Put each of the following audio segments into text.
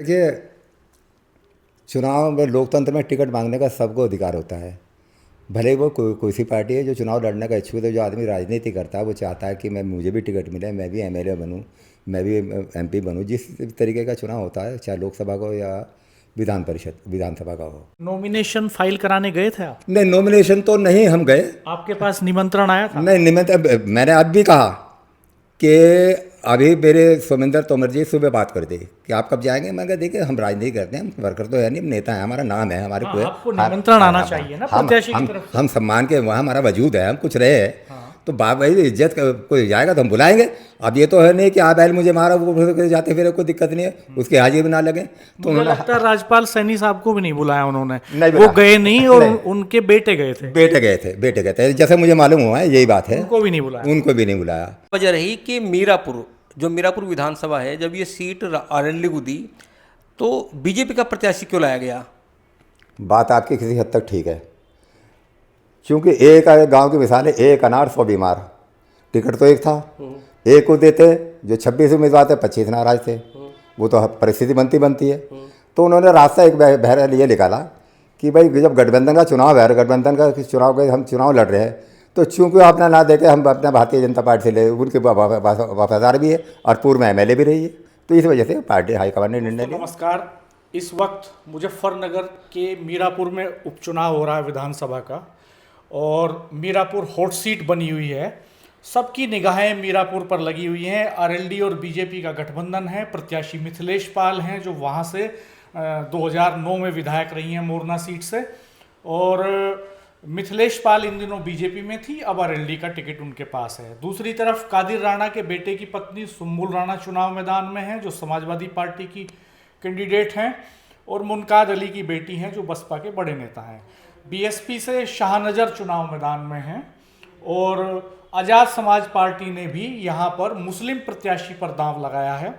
देखिए, चुनाव में लोकतंत्र में टिकट मांगने का सबको अधिकार होता है। भले ही वो कोई सी पार्टी है जो चुनाव लड़ने का इच्छुक है। जो आदमी राजनीति करता है वो चाहता है कि मुझे भी टिकट मिले, मैं भी एमएलए बनूं, मैं भी एमपी बनूं। जिस तरीके का चुनाव होता है, चाहे लोकसभा का हो या विधानसभा का हो। नॉमिनेशन फाइल कराने गए थे आप? नहीं, नॉमिनेशन तो नहीं हम गए। आपके पास निमंत्रण आया था? नहीं, निमंत्रण मैंने अब भी कहा कि अभी मेरे सोमेंद्र तोमर जी सुबह बात कर दी कि आप कब जाएंगे। मैं कहा देखिए, हम राजनीति करते हैं, हम वर्कर तो है नहीं, हम नेता हैं, हमारा नाम है, हमारे हाँ, आपको निमंत्रण आना चाहिए ना प्रत्याशी की तरफ से। हम सम्मान के वहाँ हमारा वजूद है, हम कुछ रहे हैं। हाँ। तो बाप भाई इज्जत कोई जाएगा तो हम बुलाएंगे। अब ये तो है नहीं कि आप बैल मुझे मारा वो जाते फिर कोई दिक्कत नहीं है, उसके हाजिर भी ना लगे। तो मुझे लगता है राजपाल सैनी साहब को भी नहीं बुलाया उन्होंने। नहीं वो बुलाया। गए नहीं और नहीं। उनके बेटे गए थे। बेटे गए थे, जैसे मुझे मालूम हुआ है, यही बात है। उनको भी नहीं बुलाया। उनको भी नहीं बुलाया। वजह रही कि मीरापुर विधानसभा है, जब ये सीट आरएलडी को दी तो बीजेपी का प्रत्याशी क्यों लाया गया? बात आपकी किसी हद तक ठीक है, क्योंकि एक गांव की मिसाल है, एक अनार 100 बीमार। टिकट तो एक था, एक को देते, जो 26 उम्मीदवार थे 25 नाराज थे। वो तो परिस्थिति बनती है। तो उन्होंने रास्ता एक बहर ये निकाला कि भाई जब गठबंधन का चुनाव है, गठबंधन का चुनाव के हम चुनाव लड़ रहे हैं, तो चूंकि अपना ना देके हम अपना भारतीय जनता पार्टी से ले, उनके वफादार भी है और पूर्व में एमएलए भी रही है। तो इस वजह से पार्टी हाईकमान ने निर्णय लिया। नमस्कार, इस वक्त मुजफ्फरनगर के मीरापुर में उपचुनाव हो रहा है विधानसभा का, और मीरापुर हॉट सीट बनी हुई है। सबकी निगाहें मीरापुर पर लगी हुई हैं। आरएलडी और बीजेपी का गठबंधन है। प्रत्याशी मिथिलेश पाल हैं, जो वहाँ से 2009 में विधायक रही हैं मोरना सीट से। और मिथिलेश पाल इन दिनों बीजेपी में थी, अब आरएलडी का टिकट उनके पास है। दूसरी तरफ कादिर राणा के बेटे की पत्नी सुम्बुल राणा चुनाव मैदान में हैं, जो समाजवादी पार्टी की कैंडिडेट हैं, और मुनकाद अली की बेटी हैं, जो बसपा के बड़े नेता हैं। बीएसपी से शाहनजर चुनाव मैदान में हैं, और आज़ाद समाज पार्टी ने भी यहाँ पर मुस्लिम प्रत्याशी पर दांव लगाया है।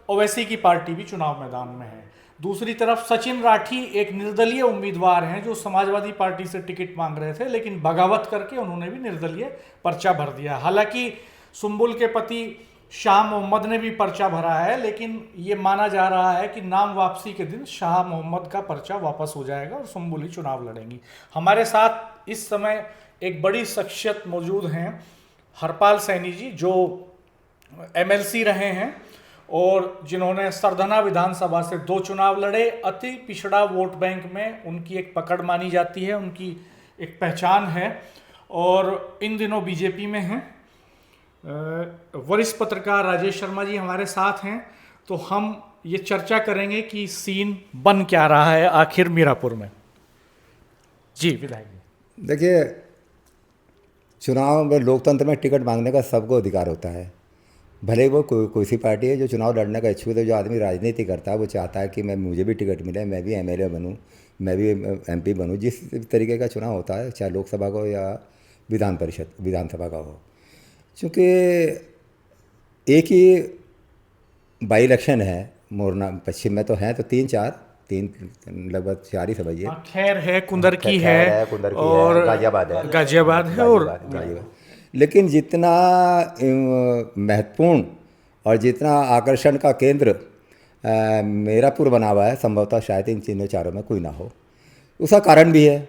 ओवैसी की पार्टी भी चुनाव मैदान में है। दूसरी तरफ सचिन राठी एक निर्दलीय उम्मीदवार हैं, जो समाजवादी पार्टी से टिकट मांग रहे थे, लेकिन बगावत करके उन्होंने भी निर्दलीय पर्चा भर दिया। हालांकि सुम्बुल के पति शाह मोहम्मद ने भी पर्चा भरा है, लेकिन ये माना जा रहा है कि नाम वापसी के दिन शाह मोहम्मद का पर्चा वापस हो जाएगा और सुम्बुल ही चुनाव लड़ेंगी। हमारे साथ इस समय एक बड़ी शख्सियत मौजूद हैं, हरपाल सैनी जी, जो एमएलसी रहे हैं और जिन्होंने सरधना विधानसभा से 2 चुनाव लड़े। अति पिछड़ा वोट बैंक में उनकी एक पकड़ मानी जाती है, उनकी एक पहचान है, और इन दिनों बीजेपी में हैं। वरिष्ठ पत्रकार राजेश शर्मा जी हमारे साथ हैं। तो हम ये चर्चा करेंगे कि सीन बन क्या रहा है आखिर मीरापुर में। जी विधायक जी। देखिए, चुनाव में लोकतंत्र में टिकट मांगने का सबको अधिकार होता है। भले ही वो कोई सी पार्टी है जो चुनाव लड़ने का इच्छुक है। जो आदमी राजनीति करता है वो चाहता है कि मुझे भी टिकट मिले, मैं भी एमएलए बनूं, मैं भी एमपी बनूं। जिस तरीके का चुनाव होता है, चाहे लोकसभा का हो या विधानसभा का हो। चूँकि एक ही बाई इलेक्शन है मोरना पश्चिम में, तो हैं तो तीन लगभग 4 ही समझिए। खैर है, कुंदरकी है, कुंदरकी और है, गाजियाबाद है और लेकिन जितना महत्वपूर्ण और जितना आकर्षण का केंद्र मीरापुर बना हुआ है, संभवतः शायद इन तीनों चारों में कोई ना हो। उसका कारण भी है,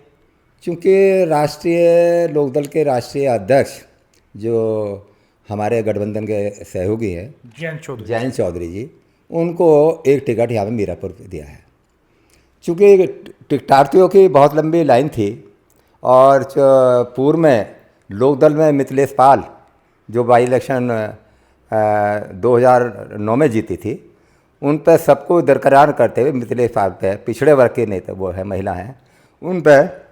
क्योंकि राष्ट्रीय लोकदल के राष्ट्रीय अध्यक्ष जो हमारे गठबंधन के सहयोगी हैं जयंत चौधरी जी, उनको एक टिकट यहाँ पे मीरापुर पे दिया है। चूँकि टिकटार्थियों की बहुत लंबी लाइन थी, और पूर्व में लोकदल में मिथिलेश पाल, जो बाई इलेक्शन 2009 में जीती थी, उन पर सबको दरकिनार करते हुए मिथिलेश पाल पे, पिछड़े वर्ग के नेता वो है, महिला हैं, उन पर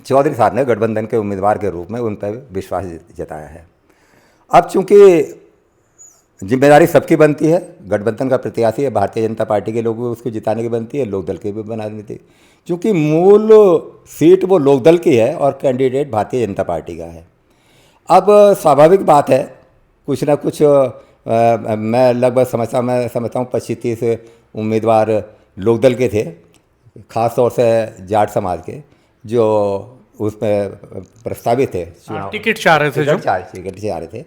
चौधरी साहब ने गठबंधन के उम्मीदवार के रूप में उन पर विश्वास जताया है। अब चूँकि जिम्मेदारी सबकी बनती है, गठबंधन का प्रत्याशी है, भारतीय जनता पार्टी के लोगों को उसको जिताने की बनती है, लोकदल की भी बनानी थी। क्योंकि मूल सीट वो लोकदल की है और कैंडिडेट भारतीय जनता पार्टी का है। अब स्वाभाविक बात है, कुछ ना कुछ मैं लगभग समझता हूँ 25-30 उम्मीदवार लोकदल के थे, ख़ास तौर से जाट समाज के, जो उसमें प्रस्तावित थे, टिकट चाह रहे थे, टिकट चाह रहे थे।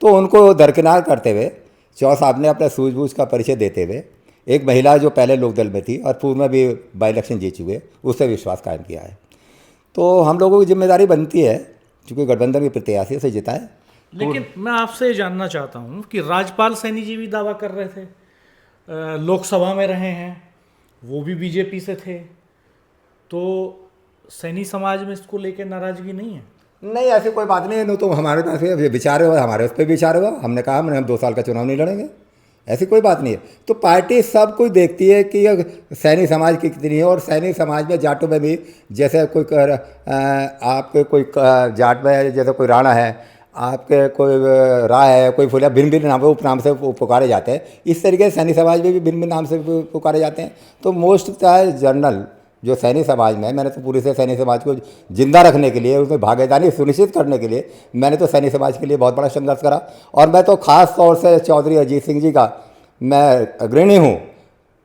तो उनको दरकिनार करते हुए चौ साहब ने अपना सूझबूझ का परिचय देते हुए एक महिला जो पहले लोकदल में थी और पूर्व में भी बाई इलेक्शन जीत चुके, उससे विश्वास कायम किया है। तो हम लोगों की जिम्मेदारी बनती है, चूँकि गठबंधन के प्रत्याशी से जिताएं। लेकिन मैं आपसे ये जानना चाहता हूँ कि राजपाल सैनी जी भी दावा कर रहे थे, लोकसभा में रहे हैं, वो भी बीजेपी से थे, तो सैनी समाज में इसको लेकर नाराजगी नहीं है? नहीं, ऐसी कोई बात नहीं है। तो हमारे पास विचार हुआ, हमारे उस पर विचार हुआ, हमने कहा हम 2 साल का चुनाव नहीं लड़ेंगे, ऐसी कोई बात नहीं है। तो पार्टी सब कुछ देखती है कि सैनी समाज की कितनी है, और सैनी समाज में जाटों में भी, जैसे कोई आपके कोई जाट में जैसे कोई राणा है, आपके कोई राय है, कोई फुलिया, भिन्न भिन्न नाम उपनाम से पुकारे जाते हैं। इस तरीके से सैनी समाज में भी भिन्न भिन्न नाम से पुकारे जाते हैं। तो मोस्ट चाहे जनरल जो सैनी समाज में है, मैंने तो पूरे से सैनी समाज को जिंदा रखने के लिए, उसमें भागीदारी सुनिश्चित करने के लिए मैंने तो सैनी समाज के लिए बहुत बड़ा संघर्ष करा। और मैं तो ख़ास तौर से चौधरी अजीत सिंह जी का मैं अग्रणी हूँ,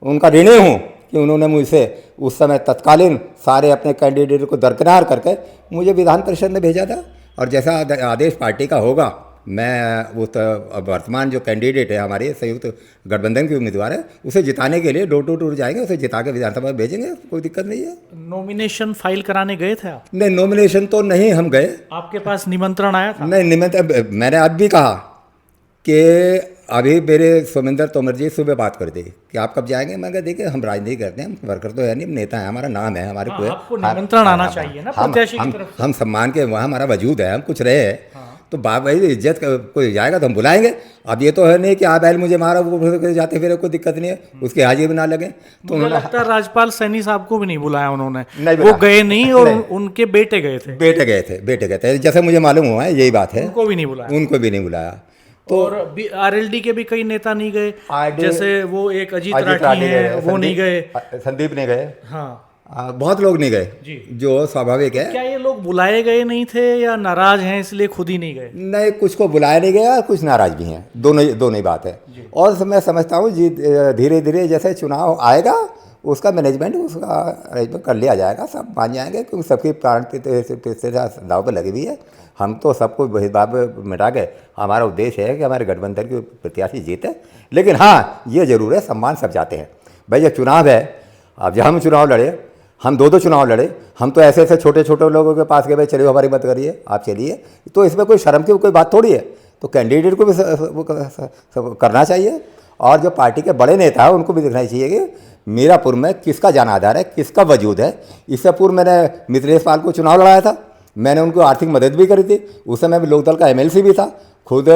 उनका ऋणी हूँ कि उन्होंने मुझसे उस समय तत्कालीन सारे अपने कैंडिडेट को दरकिनार करके मुझे विधान परिषद में भेजा था। और जैसा आदेश पार्टी का होगा, मैं उस वर्तमान जो कैंडिडेट है हमारे संयुक्त गठबंधन के उम्मीदवार है, उसे जिताने के लिए डोर टू डोर जाएंगे, उसे जिता के विधानसभा में भेजेंगे, कोई दिक्कत नहीं है। नॉमिनेशन फाइल कराने गए थे आप? नहीं, नॉमिनेशन तो नहीं हम गए। आपके पास निमंत्रण आया था? नहीं, निमंत्रण मैंने अब भी कहा कि अभी मेरे सोमेंद्र तोमर जी सुबह बात कर दी कि आप कब जाएंगे। मैं कहा देखिए, हम राजनीति करते हैं, हम वर्कर तो है नहीं, हम नेता हैं, हमारा नाम है, हमारे कोई आपको निमंत्रण आना चाहिए ना प्रत्याशी की तरफ से। हम सम्मान के वहाँ हमारा वजूद है, हम कुछ रहे हैं। तो बाप भाई इज्जत कोई जाएगा तो हम बुलाएंगे। अब ये तो है नहीं कि आप बैल मुझे मारा वो जाते फिर कोई दिक्कत नहीं है, उसकी हाजिर भी ना लगे। तो मुझे लगता है राजपाल सैनी साहब को भी नहीं बुलाया उन्होंने, नहीं वो बुलाया। गए नहीं, और उनके बेटे गए थे। बेटे गए थे, जैसे मुझे मालूम हुआ है, यही बात है। उनको भी नहीं बुलाया? उनको भी नहीं बुलाया। तो और आरएलडी के भी कई नेता नहीं गए, जैसे वो एक अजीत अजीत राठी हैं, वो नहीं गए, संदीप नहीं गए, हाँ बहुत लोग नहीं गए जी। जो स्वाभाविक है। क्या ये लोग बुलाए गए नहीं थे या नाराज हैं इसलिए खुद ही नहीं गए? नहीं, कुछ को बुलाया नहीं गया, कुछ नाराज भी हैं, दोनों ही बात है। और मैं समझता हूँ जी, धीरे धीरे जैसे चुनाव आएगा उसका मैनेजमेंट, उसका अरेंजमेंट कर लिया जाएगा, सब मान जाएंगे, क्योंकि सबकी प्राण प्रतिष्ठा दाव पर लगी हुई है। हम तो सबको भेदभाव मिटा के, हमारा उद्देश्य है कि हमारे गठबंधन की प्रत्याशी जीते। लेकिन हाँ, ये जरूर है, सम्मान सब चाहते हैं भाई। जब चुनाव है, अब जब हम चुनाव लड़े, हम 2 चुनाव लड़े, हम तो ऐसे ऐसे छोटे छोटे लोगों के पास गए, भाई चलिए हमारी मत करिए, आप चलिए। तो इसमें कोई शर्म की कोई बात थोड़ी है। तो कैंडिडेट को भी करना चाहिए, और जो पार्टी के बड़े नेता हैं उनको भी देखना चाहिए कि मीरापुर में किसका जान आधार है, किसका वजूद है। इससे पूर्व मैंने मिथिलेश पाल को चुनाव लड़ाया था, मैंने उनको आर्थिक मदद भी करी थी, उस समय भी लोकदल का एमएलसी भी था। खुद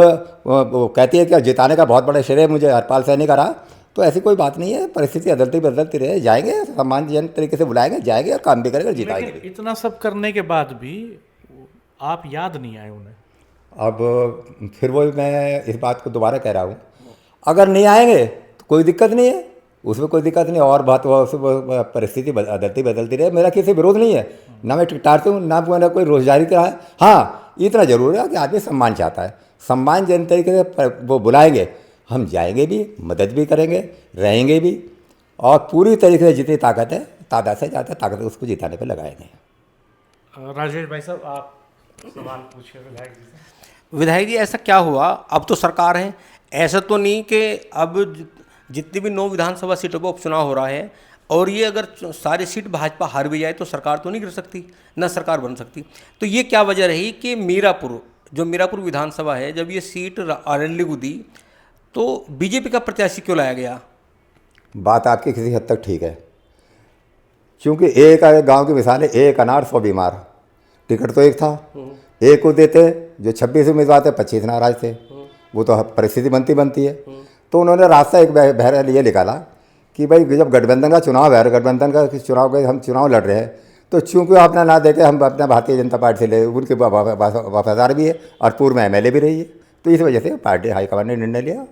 वो कहती है कि जिताने का बहुत बड़ा श्रेय मुझे हरपाल सैनी का रहा। तो ऐसी कोई बात नहीं है, परिस्थिति बदलती रहे, जाएंगे, सम्मानजनक तरीके से बुलाएंगे, जाएंगे और काम भी करेंगे, जिताएंगे। इतना सब करने के बाद भी आप याद नहीं आए उन्हें? अब फिर वही मैं इस बात को दोबारा कह रहा हूँ, अगर नहीं आएंगे तो कोई दिक्कत नहीं है, उसमें कोई दिक्कत नहीं। और बात परिस्थिति बदलती रहे, मेरा किसी विरोध नहीं है, ना मैं टिकटारती हूँ, ना मैंने कोई रोजगारी करा है। हाँ, इतना जरूर है कि आदमी सम्मान चाहता है, सम्मान जन तरीके से वो बुलाएंगे, हम जाएंगे भी, मदद भी करेंगे, रहेंगे भी, और पूरी तरीके से जितनी ताकत है, तादाद से ज़्यादा ताकत उसको जिताने पे लगाएंगे। राजेश भाई साहब, आप सवाल पूछिए विधायक जी से। विधायक जी, ऐसा क्या हुआ, अब तो सरकार है, ऐसा तो नहीं कि अब जितनी भी 9 विधानसभा सीटों पर उपचुनाव हो रहा है, और ये अगर सारी सीट भाजपा हार भी जाए तो सरकार तो नहीं गिर सकती, ना सरकार बन सकती। तो ये क्या वजह रही कि मीरापुर विधानसभा है, जब ये सीट आरएलडी को दी तो बीजेपी का प्रत्याशी क्यों लाया गया? बात आपकी किसी हद तक ठीक है, क्योंकि एक गांव की मिसाल है, एक अनार 100 बीमार। टिकट तो एक था, एक को देते, जो 26 उम्मीदवार थे 25 नाराज थे, वो तो परिस्थिति बनती है। तो उन्होंने रास्ता एक बहरहाल ये निकाला कि भाई जब गठबंधन का चुनाव है, गठबंधन का चुनाव के हम चुनाव लड़ रहे हैं, तो चूँकि अपना ना देके हम अपना भारतीय जनता पार्टी से ले, उनके वफादार भी है और पूर्व में एमएलए भी रही है। तो इस वजह से पार्टी हाईकमान ने निर्णय लिया।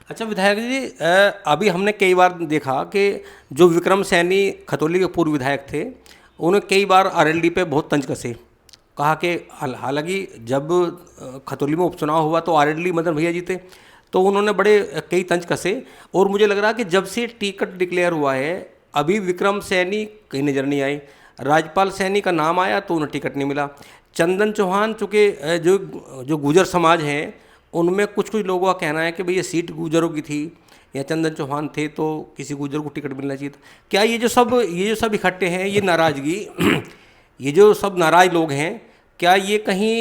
अच्छा विधायक जी, अभी हमने कई बार देखा कि जो विक्रम सैनी खतौली के पूर्व विधायक थे, उन्हें कई बार आरएलडी पे बहुत तंज कसे, कहा कि हालांकि जब खतौली में उपचुनाव हुआ तो आरएलडी मदन भैया जीते, तो उन्होंने बड़े कई तंज कसे। और मुझे लग रहा कि जब से टिकट डिक्लेयर हुआ है, अभी विक्रम सैनी कहीं नज़र नहीं आए, राजपाल सैनी का नाम आया तो उन्हें टिकट नहीं मिला। चंदन चौहान चूँकि जो गुजर समाज हैं, उनमें कुछ लोगों का कहना है कि भाई ये सीट गुजरों की थी, या चंदन चौहान थे तो किसी गुर्जर को टिकट मिलना चाहिए था। क्या ये जो सब इकट्ठे हैं, ये नाराज़गी ये जो सब नाराज लोग हैं, क्या ये कहीं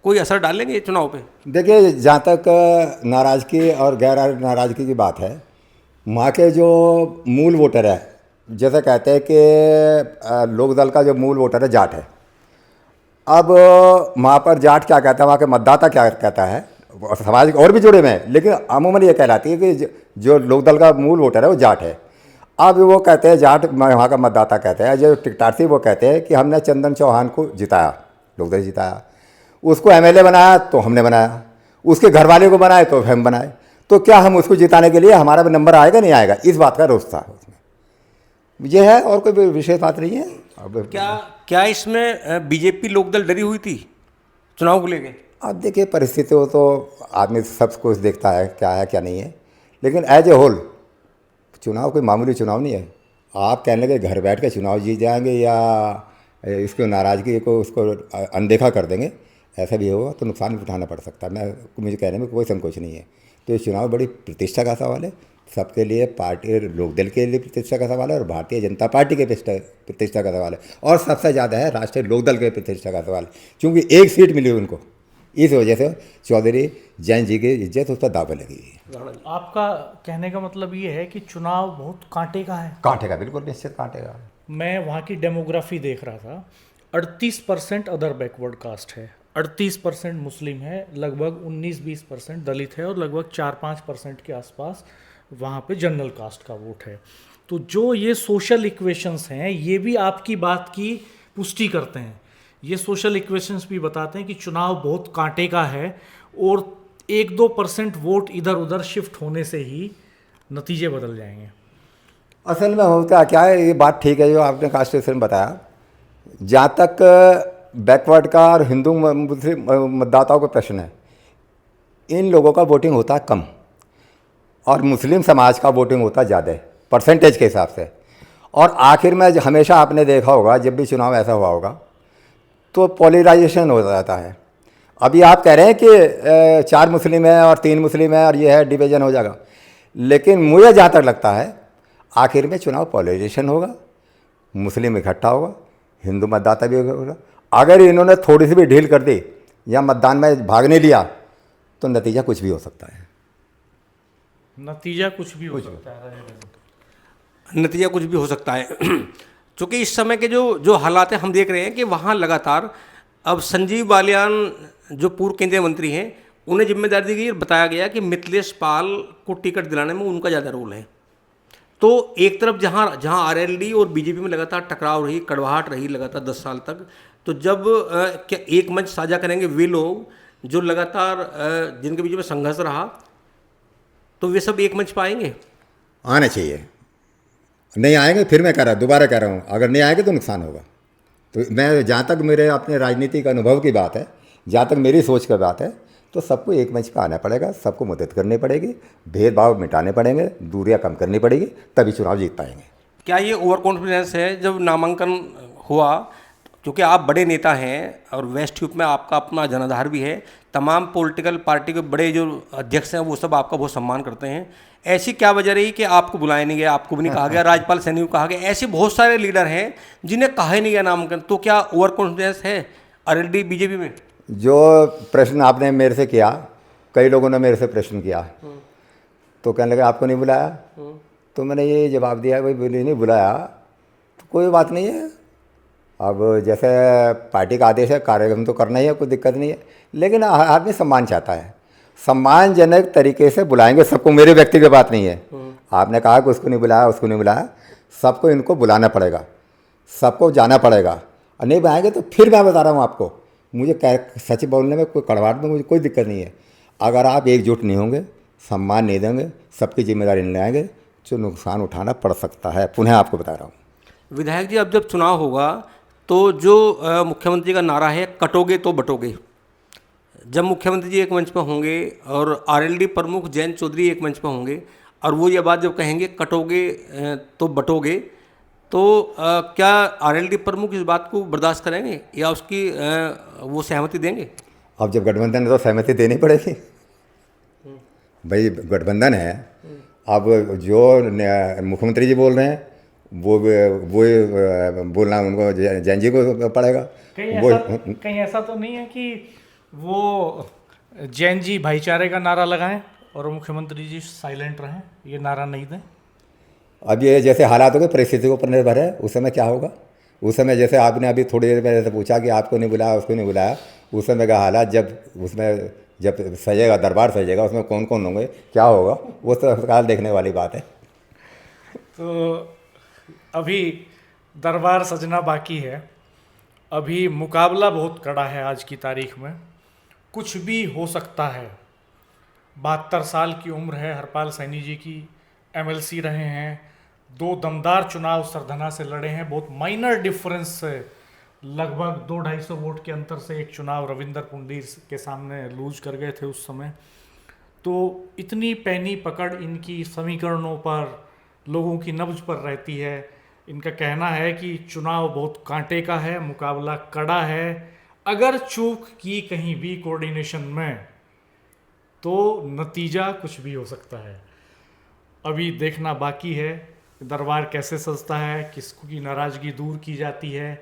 कोई असर डालेंगे चुनाव पे? देखिए, जहाँ तक नाराज़गी और गैर नाराज़गी की बात है, वहाँ के जो मूल वोटर है, जैसे कहते हैं कि लोकदल का जो मूल वोटर है जाट है। अब वहाँ पर जाट क्या कहता है, वहाँ के मतदाता क्या कहता है, समाज और भी जुड़े हुए हैं, लेकिन अमूमन ये कहलाती है कि जो लोकदल का मूल वोटर है वो जाट है। अब वो कहते हैं, जाट वहाँ का मतदाता कहते हैं, जो टिकटार्थी वो कहते हैं कि हमने चंदन चौहान को जिताया, लोकदल जिताया, उसको एमएलए बनाया तो हमने बनाया, उसके घर वाले को बनाए तो हम बनाए, तो क्या हम उसको जिताने के लिए हमारा भी नंबर आएगा नहीं आएगा, इस बात का रोष था उसमें। ये है, और कोई विशेष बात नहीं है। अब क्या इसमें बीजेपी लोकदल डरी हुई थी चुनाव को लेके? अब देखिए, परिस्थिति हो तो आदमी सब कुछ देखता है क्या नहीं है, लेकिन एज ए होल चुनाव कोई मामूली चुनाव नहीं है। आप कहने लगे घर बैठ के चुनाव जीत जाएंगे या इसको नाराज़गी को उसको अनदेखा कर देंगे, ऐसा भी होगा तो नुकसान भी उठाना पड़ सकता है। मुझे कहने में कोई संकोच नहीं है। तो ये चुनाव बड़ी प्रतिष्ठा का सवाल है सबके लिए, पार्टी लोकदल के लिए प्रतिष्ठा का सवाल है, और भारतीय जनता पार्टी के प्रतिष्ठा का सवाल है, और सबसे ज़्यादा है राष्ट्रीय लोकदल के प्रतिष्ठा का सवाल, क्योंकि एक सीट मिली उनको, इस वजह से चौधरी जैन जी की इज्जत उस पर दाव पे लगी है। आपका कहने का मतलब ये है कि चुनाव बहुत कांटे का है? कांटे का, बिल्कुल निश्चित कांटे का। मैं वहाँ की डेमोग्राफी देख रहा था, 38% अदर बैकवर्ड कास्ट है, 38% मुस्लिम है, लगभग 19-20% दलित है, और लगभग 4-5% के आसपास वहाँ पे जनरल कास्ट का वोट है। तो जो ये सोशल इक्वेशंस हैं, ये भी आपकी बात की पुष्टि करते हैं। ये सोशल इक्वेशंस भी बताते हैं कि चुनाव बहुत कांटे का है, और 1-2% वोट इधर उधर शिफ्ट होने से ही नतीजे बदल जाएंगे। असल में होता क्या है, ये बात ठीक है जो आपने कास्ट बताया। जहाँ तक बैकवर्ड का और हिंदू मुस्लिम मतदाताओं का प्रश्न है, इन लोगों का वोटिंग होता है कम, और मुस्लिम समाज का वोटिंग होता है ज़्यादा परसेंटेज के हिसाब से। और आखिर में हमेशा आपने देखा होगा, जब भी चुनाव ऐसा हुआ होगा तो पोलराइजेशन हो जाता है। अभी आप कह रहे हैं कि 4 मुस्लिम है और 3 मुस्लिम है और ये है, डिवीजन हो जाएगा, लेकिन मुझे जहाँ तक लगता है आखिर में चुनाव पोलराइजेशन होगा, मुस्लिम इकट्ठा होगा, हिंदू मतदाता भी होगा। अगर इन्होंने थोड़ी सी भी ढील कर दी या मतदान में भाग नहीं लिया तो नतीजा कुछ भी हो सकता है। नतीजा कुछ भी हो सकता है। नतीजा कुछ भी हो सकता है क्योंकि इस समय के जो हालात हैं, हम देख रहे हैं कि वहाँ लगातार अब संजीव बालियान जो पूर्व केंद्रीय मंत्री हैं, उन्हें जिम्मेदारी दी गई, बताया गया कि मिथिलेश पाल को टिकट दिलाने में उनका ज़्यादा रोल है। तो एक तरफ जहाँ आरएलडी और बीजेपी में लगातार टकराव रही, कड़वाहट रही लगातार 10 साल तक, तो जब क्या एक मंच साझा करेंगे वे लोग जो लगातार जिनके बीच में संघर्ष रहा, तो वे सब एक मंच पाएंगे? आना चाहिए। नहीं आएंगे, फिर मैं दोबारा कह रहा हूँ, अगर नहीं आएंगे तो नुकसान होगा। तो मैं जहाँ तक मेरे अपने राजनीतिक अनुभव की बात है, जहाँ तक मेरी सोच की बात है, तो सबको एक मंच पर आना पड़ेगा, सबको मदद करनी पड़ेगी, भेदभाव मिटाने पड़ेंगे, दूरियां कम करनी पड़ेगी, तभी चुनाव जीत पाएंगे। क्या ये ओवर कॉन्फिडेंस है जब नामांकन हुआ, क्योंकि आप बड़े नेता हैं और वेस्ट यूप में आपका अपना जनाधार भी है, तमाम पॉलिटिकल पार्टी के बड़े जो अध्यक्ष हैं वो सब आपका बहुत सम्मान करते हैं, ऐसी क्या वजह रही कि आपको बुलाया नहीं गया, आपको भी नहीं कहा गया, राज्यपाल सैनी को कहा गया, ऐसे बहुत सारे लीडर हैं जिन्हें कहा ही नहीं गया नामांकन? तो क्या ओवर कॉन्फिडेंस है आरएलडी बीजेपी में? जो प्रश्न आपने मेरे से किया, कई लोगों ने मेरे से प्रश्न किया, तो कहने लगे आपको नहीं बुलाया, तो मैंने ये जवाब दिया भाई नहीं बुलाया तो कोई बात नहीं है। अब जैसे पार्टी का आदेश है, कार्यक्रम तो करना ही है, कोई दिक्कत नहीं है, लेकिन आदमी सम्मान चाहता है, सम्मानजनक तरीके से बुलाएंगे सबको, मेरे व्यक्ति की बात नहीं है। आपने कहा कि उसको नहीं बुलाया, उसको नहीं बुलाया, सबको इनको बुलाना पड़ेगा, सबको जाना पड़ेगा, और नहीं बुलाएंगे तो फिर मैं बता रहा हूँ आपको, मुझे सच बोलने में कोई कड़वाहट में मुझे कोई दिक्कत नहीं है। अगर आप एकजुट नहीं होंगे, सम्मान नहीं देंगे, सबकी जिम्मेदारी नहीं लेंगे, तो नुकसान उठाना पड़ सकता है। पुनः आपको बता रहा हूँ। विधायक जी, अब जब चुनाव होगा तो जो मुख्यमंत्री का नारा है कटोगे तो बटोगे, जब मुख्यमंत्री जी एक मंच पर होंगे और आरएलडी प्रमुख जयंत चौधरी एक मंच पर होंगे और वो ये बात जब कहेंगे कटोगे तो बटोगे, तो क्या आरएलडी प्रमुख इस बात को बर्दाश्त करेंगे या उसकी वो सहमति देंगे? अब जब गठबंधन है तो सहमति देनी पड़ेगी भाई, गठबंधन है अब जो मुख्यमंत्री जी बोल रहे हैं वो बोलना उनको जैन जी को पड़ेगा। कहीं ऐसा तो नहीं है कि वो जैन जी भाईचारे का नारा लगाएं और मुख्यमंत्री जी साइलेंट रहें, ये नारा नहीं दें? अब ये जैसे हालातों की परिस्थिति के ऊपर निर्भर है, उस समय क्या होगा। उस समय जैसे आपने अभी थोड़ी देर पहले से पूछा कि आपको नहीं बुलाया, उसको नहीं बुलाया, उस समय का हालात जब सजेगा, दरबार सजेगा, उसमें कौन कौन होंगे, क्या होगा, वो तत्काल देखने वाली बात है। तो अभी दरबार सजना बाकी है, अभी मुकाबला बहुत कड़ा है। आज की तारीख में कुछ भी हो सकता है। 72 साल की उम्र है हरपाल सैनी जी की, एमएलसी रहे हैं, 2 दमदार चुनाव सरधना से लड़े हैं, बहुत माइनर डिफरेंस से, लगभग 200-250 वोट के अंतर से एक चुनाव रविंदर पुंडीर के सामने लूज कर गए थे उस समय। तो इतनी पैनी पकड़ इनकी समीकरणों पर, लोगों की नब्ज पर रहती है। इनका कहना है कि चुनाव बहुत कांटे का है, मुकाबला कड़ा है, अगर चूक की कहीं भी कोऑर्डिनेशन में तो नतीजा कुछ भी हो सकता है। अभी देखना बाकी है दरबार कैसे सजता है, किसको की नाराज़गी दूर की जाती है,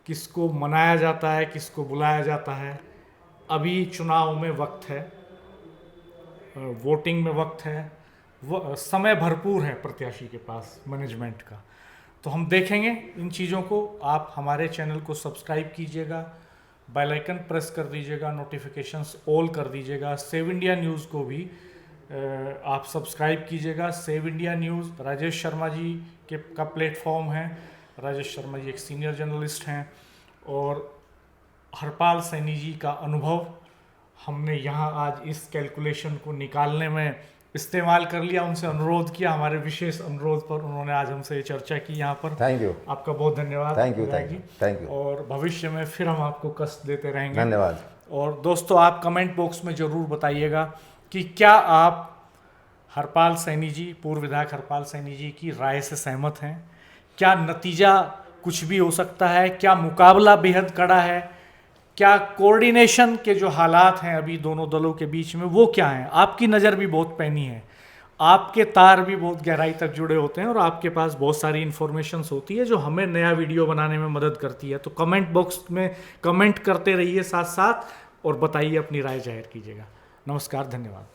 किसको मनाया जाता है, किसको बुलाया जाता है। अभी चुनाव में वक्त है, वोटिंग में वक्त है, वो समय भरपूर है प्रत्याशी के पास, मैनेजमेंट का। तो हम देखेंगे इन चीज़ों को। आप हमारे चैनल को सब्सक्राइब कीजिएगा, बेल आइकन प्रेस कर दीजिएगा, नोटिफिकेशंस ऑल कर दीजिएगा। सेव इंडिया न्यूज़ को भी आप सब्सक्राइब कीजिएगा। Save India news Rajesh Sharma ji का प्लेटफॉर्म है। राजेश शर्मा जी एक सीनियर जर्नलिस्ट हैं और हरपाल सैनी जी का अनुभव हमने यहाँ आज इस कैलकुलेशन को निकालने में इस्तेमाल कर लिया। उनसे अनुरोध किया, हमारे विशेष अनुरोध पर उन्होंने आज हमसे ये चर्चा की यहाँ पर। थैंक यू, आपका बहुत धन्यवाद। Thank you. और भविष्य में फिर हम आपको कष्ट देते रहेंगे। धन्यवाद। और दोस्तों, आप कमेंट बॉक्स में ज़रूर बताइएगा कि क्या आप हरपाल सैनी जी, पूर्व विधायक हरपाल सैनी जी की राय से सहमत हैं? क्या नतीजा कुछ भी हो सकता है? क्या मुकाबला बेहद कड़ा है? क्या कोऑर्डिनेशन के जो हालात हैं अभी दोनों दलों के बीच में, वो क्या हैं? आपकी नज़र भी बहुत पैनी है, आपके तार भी बहुत गहराई तक जुड़े होते हैं और आपके पास बहुत सारी इन्फॉर्मेशंस होती है जो हमें नया वीडियो बनाने में मदद करती है। तो कमेंट बॉक्स में कमेंट करते रहिए साथ साथ और बताइए, अपनी राय जाहिर कीजिएगा। नमस्कार, धन्यवाद।